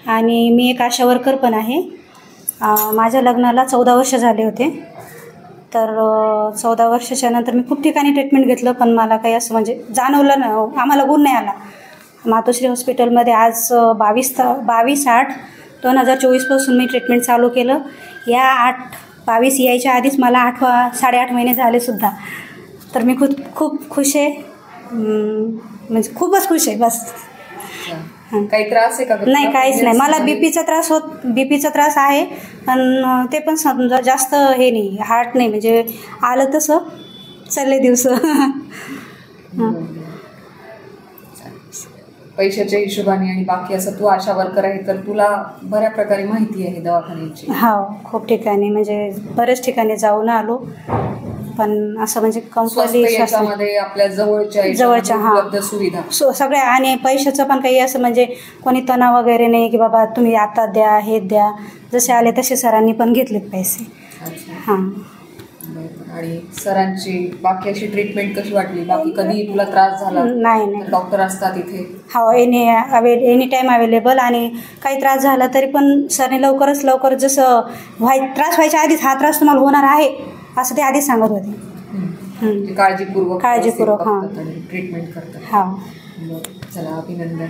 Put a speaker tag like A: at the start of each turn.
A: आणि मी एक आशा वर्कर पण आहे. माझ्या लग्नाला 14 वर्ष झाले होते. तर 14 वर्षाच्या नंतर मी खूप ठिकाणी ट्रीटमेंट घेतलं, पण मला काही असं म्हणजे जाणवलं ना, आम्हाला गुण नाही आला. मातोश्री हॉस्पिटलमध्ये आज 22/8/2024पासून मी ट्रीटमेंट चालू केलं. या 8/22 यायच्या आधीच मला 8.5 महिने झालेसुद्धा. तर मी खूप खुश आहे, म्हणजे खूपच खुश आहे बस.
B: काही त्रास आहे का?
A: नाही, काहीच नाही. मला बीपीचा त्रास आहे, पण ते पण समजा जास्त हे नाही, हार्ट नाही, म्हणजे आलं तसं चालले दिवस.
B: पैशाच्या हिशोबाने आणि बाकी असं तू आशा वर्कर आहे, तर तुला बऱ्या प्रकारे माहिती आहे दवाखान्याची.
A: हो, खूप ठिकाणी म्हणजे बऱ्याच ठिकाणी जाऊन आलो, पण असं म्हणजे
B: कंपल्सरी आपल्या जवळच्या उपलब्ध सुविधा
A: सगळ्या. आणि पैशाचं पण काही असं म्हणजे कोणी तणाव वगैरे नाही की बाबा तुम्ही आता द्या, हे द्या. जसे आले तसे सरांनी पण घेतलेत पैसे. हां.
B: आणि सरांची बाकी अशी ट्रीटमेंट कशी वाटली? बाकी कधी तुला त्रास झाला?
A: नाही.
B: डॉक्टर असतात इथे?
A: हो, एनी टाईम अवेलेबल. आणि काही त्रास झाला तरी पण सरने लवकर जसं त्रास व्हायच्या आधीच हा त्रास तुम्हाला होणार आहे असं ते आधीच सांगत होते.
B: काळजीपूर्वक
A: हां,
B: ट्रीटमेंट करतात.
A: हां.
B: चला, अभिनंदन.